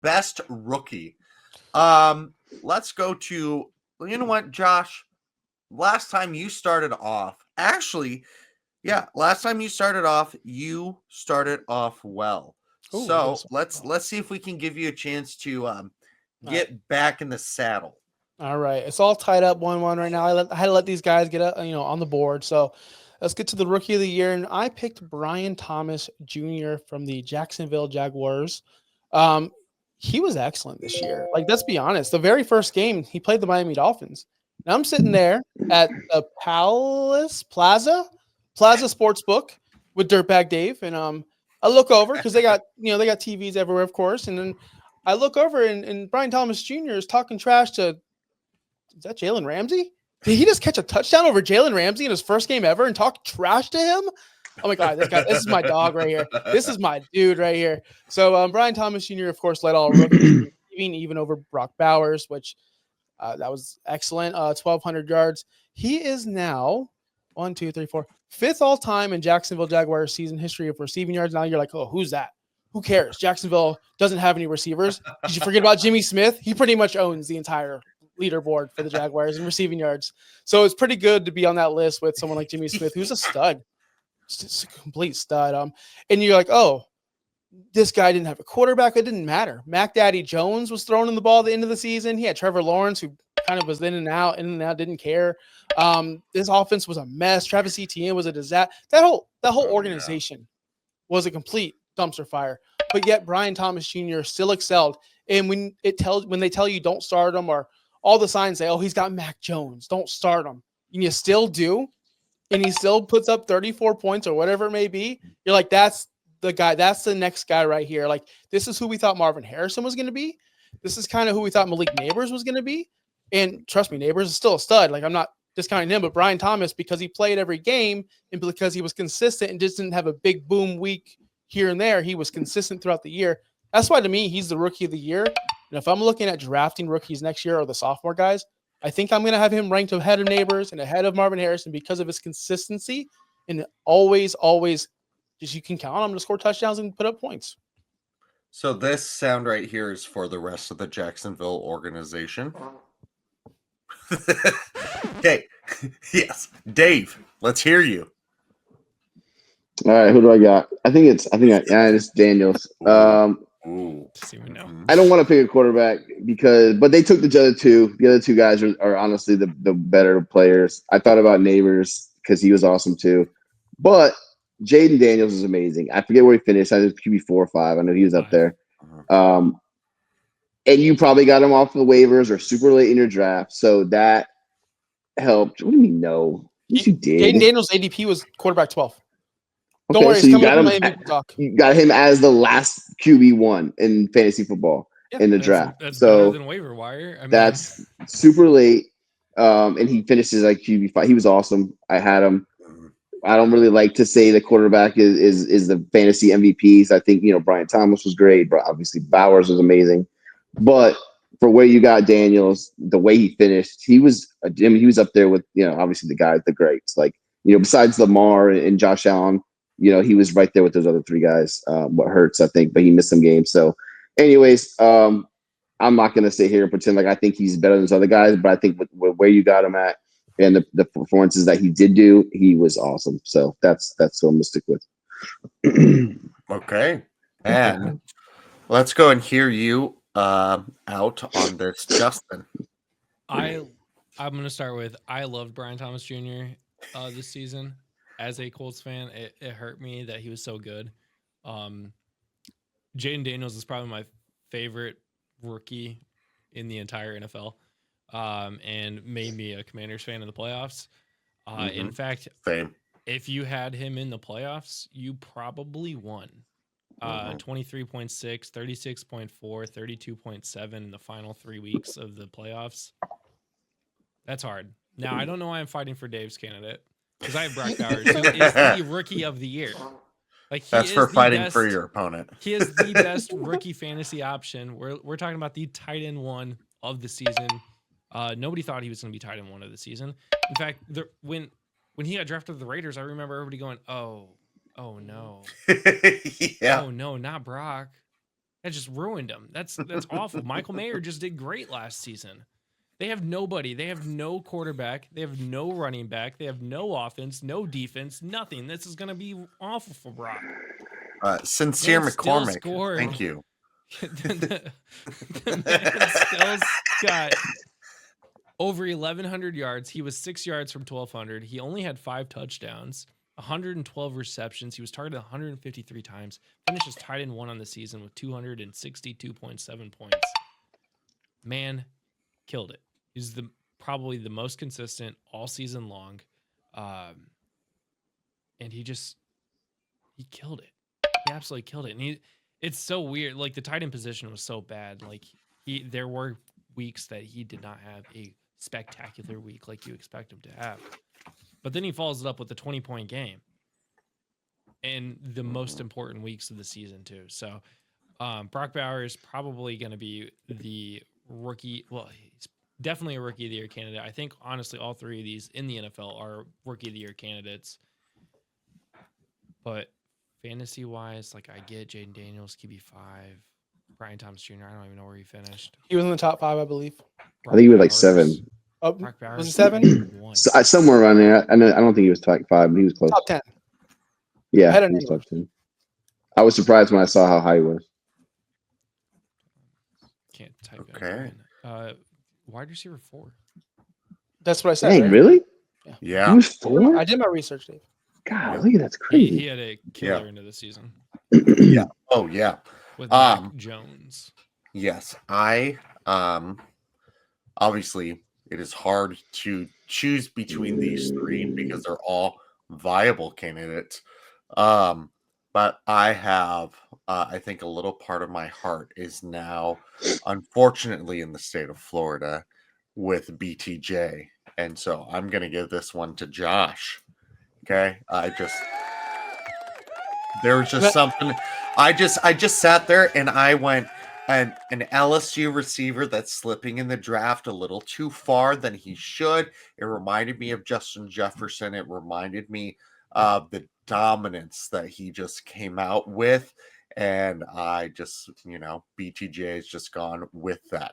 best rookie. Let's go to, you know what, Josh? Last time you started off, you started off well. Oh, I So guess. let's see if we can give you a chance to All right. get back in the saddle. All right. It's all tied up 1-1 right now. I had to let these guys get up, on the board. So let's get to the rookie of the year. And I picked Brian Thomas Jr. from the Jacksonville Jaguars. Um, he was excellent this year. Like, let's be honest. The very first game, he played the Miami Dolphins. And I'm sitting there at the Plaza Sportsbook with Dirtbag Dave. And I look over because they got TVs everywhere, of course. And then I look over and Brian Thomas Jr. is talking trash to, is that Jalen Ramsey? Did he just catch a touchdown over Jalen Ramsey in his first game ever and talk trash to him? Oh my God, this is my dog right here. This is my dude right here. So Brian Thomas Jr., of course, led all rookies, even over Brock Bowers, which that was excellent. 1,200 yards. He is now 1, 2, 3, 4, fifth all time in Jacksonville Jaguars season history of receiving yards. Now you're like, oh, who's that? Who cares? Jacksonville doesn't have any receivers. Did you forget about Jimmy Smith? He pretty much owns the entire leaderboard for the Jaguars in receiving yards. So it's pretty good to be on that list with someone like Jimmy Smith, who's a stud. Just a complete stud. And you're like, oh, this guy didn't have a quarterback. It didn't matter. Mac Daddy Jones was throwing in the ball at the end of the season. He had Trevor Lawrence, who kind of was in and out, didn't care. This offense was a mess. Travis Etienne was a disaster. That whole organization was a complete dumpster fire. But yet Brian Thomas Jr. still excelled. And when they tell you don't start him, or all the signs say, oh, he's got Mac Jones, don't start him, and you still do, and he still puts up 34 points or whatever it may be, you're like, that's the guy. That's the next guy right here. Like, this is who we thought Marvin Harrison was going to be. This is kind of who we thought Malik Neighbors was going to be. And trust me, Neighbors is still a stud. Like, I'm not discounting him, but Brian Thomas, because he played every game and because he was consistent and just didn't have a big boom week here and there, he was consistent throughout the year. That's why, to me, he's the rookie of the year. And if I'm looking at drafting rookies next year or the sophomore guys, I think I'm going to have him ranked ahead of Neighbors and ahead of Marvin Harrison because of his consistency and always, just you can count on him to score touchdowns and put up points. So this sound right here is for the rest of the Jacksonville organization. Okay. Yes. Dave, let's hear you. All right, who do I got? It's Daniels. I don't want to pick a quarterback but they took the other two. The other two guys are honestly the better players. I thought about Neighbors because he was awesome too. But Jayden Daniels is amazing. I forget where he finished. I think QB 4 or 5. I know he was up there. And you probably got him off the waivers or super late in your draft. So that helped. What do you mean no? Yes, you did. Jayden Daniels' ADP was quarterback 12. Okay, don't worry, so you got him as the last QB1 in fantasy football in the draft. That's so better than waiver wire. I mean, that's super late. And he finishes like QB5. He was awesome. I had him. I don't really like to say the quarterback is the fantasy MVPs. I think, Brian Thomas was great, but obviously Bowers was amazing. But for where you got Daniels, the way he finished, he was up there with, obviously the greats. Like, besides Lamar and Josh Allen, he was right there with those other three guys. What hurts, I think, but he missed some games. So anyways, I'm not going to sit here and pretend like I think he's better than those other guys, but I think with where you got him at and the performances that he did do, he was awesome. So that's what I'm going to stick with. Okay. And let's go and hear you out on this, Justin. I'm going to start with, I loved Brian Thomas Jr. This season. As a Colts fan, it hurt me that he was so good. Jayden Daniels is probably my favorite rookie in the entire NFL, and made me a Commanders fan in the playoffs. In fact, same. If you had him in the playoffs, you probably won. 23.6, 36.4, 32.7 in the final 3 weeks of the playoffs. That's hard. Now, I don't know why I'm fighting for Dave's candidate. Because I have Brock Bowers, who is the rookie of the year. Like, that's for fighting for your opponent. He is the best rookie fantasy option. We're talking about the tight end 1 of the season. Nobody thought he was going to be tight end 1 of the season. In fact, when he got drafted to the Raiders, I remember everybody going, "Oh no, yeah, oh no, not Brock." That just ruined them. That's awful. Michael Mayer just did great last season. They have nobody. They have no quarterback. They have no running back. They have no offense, no defense, nothing. This is going to be awful for Brock. Sincere Man still McCormick. scored. Thank you. the man still got over 1,100 yards. He was 6 yards from 1,200. He only had 5 touchdowns, 112 receptions. He was targeted 153 times. Finishes tight end 1 on the season with 262.7 points. Man killed it. He's probably the most consistent all season long. And he killed it. He absolutely killed it. And it's so weird. Like, the tight end position was so bad. Like, there were weeks that he did not have a spectacular week like you expect him to have. But then he follows it up with the 20-point game and the most important weeks of the season too. So Brock Bowers is probably going to be the rookie. Well, he's definitely a rookie of the year candidate. I think honestly, all 3 of these in the NFL are rookie of the year candidates. But fantasy wise, like, I get Jayden Daniels, QB5, Brian Thomas Jr. I don't even know where he finished. He was in the top 5, I believe. I think he was like 7. Oh, Brock Bowers was it 7? Somewhere around there. I don't think he was top 5, but he was close. Top 10. Yeah, Ahead of he was Daniels. top 10. I was surprised when I saw how high he was. Can't type Okay. in. Wide receiver 4. That's what I said. Dang, right? really? He Yeah. was 4? I did my research, Dave. God, look at that's He crazy. had a killer into the season Yeah. Oh, yeah. with Mac Jones. Yes. I obviously it is hard to choose between these 3 because they're all viable candidates. But I have I think a little part of my heart is now unfortunately in the state of Florida with BTJ. And so I'm gonna give this one to Josh. Okay. There was just something. I just sat there and I went, an LSU receiver that's slipping in the draft a little too far than he should. It reminded me of Justin Jefferson. It reminded me of the dominance that he just came out with. And I just, BTJ has just gone with that.